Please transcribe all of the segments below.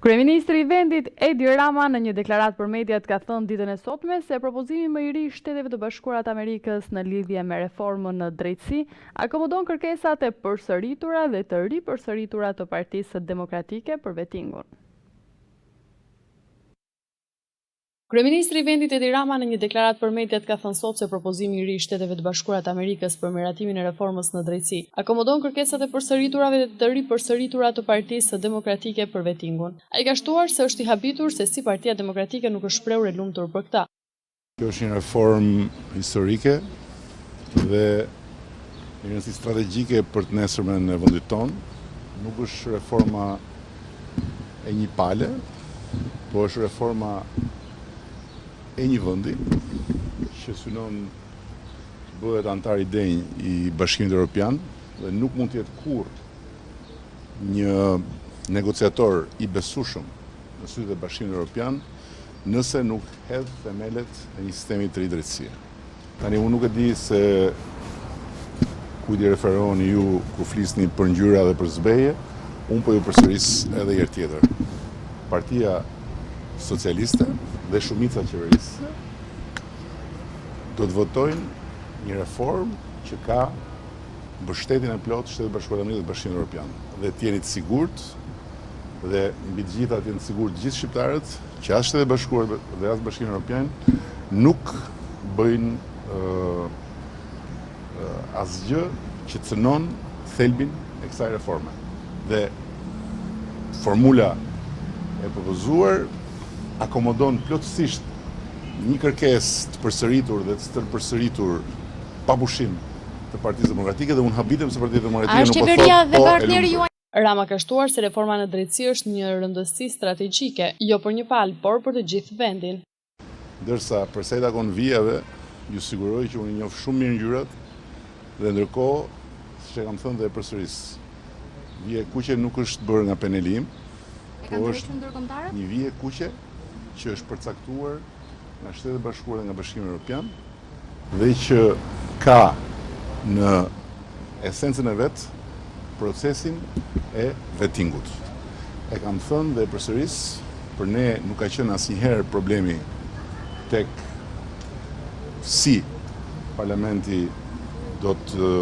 Kryeministri i vendit Edi Rama në një deklaratë për mediat ka thënë ditën e sotme se propozimi më i ri i Shteteve të Bashkuara të Amerikës në lidhje me reformën në drejtësi akomodon kërkesat e përsëritura dhe të ripërsëritura të Partisë Demokratike për vettingun. Kryeministri i vendit Edi Rama në një deklaratë për mediat ka thënë sot se propozimi i ri i Shteteve të Bashkuara të Amerikës për miratimin e reformës në drejtësi akomodon kërkesat e përsëritura dhe të ripërsëritura të Partisë Demokratike për vettingun. Ai ka shtuar se është i habitur se si Partia Demokratike nuk është shprehur e lumtur për këtë. Kjo është një reformë historike dhe një rëndësi strategjike për të nesërmen e vendit tonë. Nuk është reforma e një pale, po është reforma e një vendi që synon të bëhet antar i denj i Bashkimit Evropian dhe nuk mund të jetë kurrë një negociator i besueshëm në sytë e Bashkimit Evropian nëse nuk hedh themelet e një sistemi të ri drejtësie. Tani unë nuk e di se kujt i referoheni ju kur flisni për ngjyra dhe për zbeje, unë po ju përsëris edhe herë tjetër. Partia Socialiste dhe shumica qeverisë do të votojnë një reformë që ka mbështetjen e plotë të Shtetit Bashkuar të Amerikës dhe Bashkimit Evropian. Dhe të jeni të sigurt dhe mbi të gjitha të jenë të sigurt gjithë shqiptarët që as Shteti Bashkuar dhe as Bashkimi Evropian nuk bëjnë asgjë që cënon thelbin e kësaj reforme. Dhe formula e propozuar akomodon plotësisht një kërkesë të përsëritur dhe të stërpërsëritur pa pushim të Partisë Demokratike dhe unë habitem se Partia Demokratike nuk po thotë po e lumtur. Rama ka shtuar se reforma në drejtësi është një rëndësi strategjike, jo për një palë, por për të gjithë vendin. Ndërsa përsa i takon vijave, ju siguroj që unë njoh shumë mirë ngjyrat dhe ndërkohë, siç e kam thënë dhe e përsëris, vije kuqe nuk është bërë nga Penelim, po është një vije kuqe që është përcaktuar nga Shtetet e Bashkuara dhe nga Bashkimi Evropian dhe që ka në esencën e vet procesin e vettingut. E kam thënë dhe përsëris, për ne nuk ka qenë asnjëherë problemi tek si parlamenti do të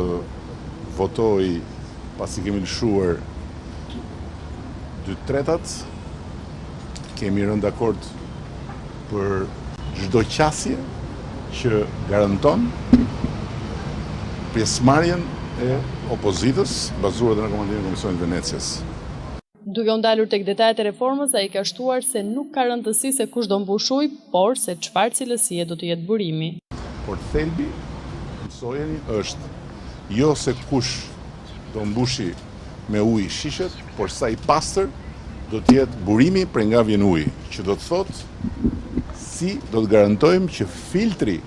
votojë pasi kemi lëshuar 2/3, kemi rënë dakord për çdo qasje që garanton pjesëmarrjen e opozitës bazuar në rekomandimin e Komisionit Venecias. Duke u ndalur tek detajet e reformës, ai ka shtuar se nuk ka rëndësi se kush do mbush ujë, por se çfarë cilësie do të jetë burimi. Por thelbi, mësojeni, është jo se kush do mbushi me ujë shishet, por sa i pastër do të jetë burimi prej nga vjen uji, që do të thotë si do të garantojmë që filtri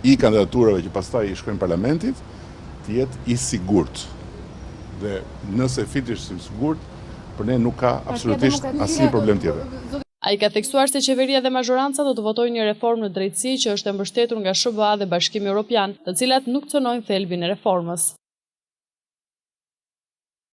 i kandidaturave që pastaj i shkojnë parlamentit të jetë i sigurt. Dhe nëse filtri është i sigurt, për ne nuk ka absolutisht asnjë problem tjetër. Ai ka theksuar se qeveria dhe mazhoranca do të votojnë një reformë në drejtësi që është e mbështetur nga SBA dhe Bashkimi Evropian, të cilat nuk cënojnë thelbin e reformës.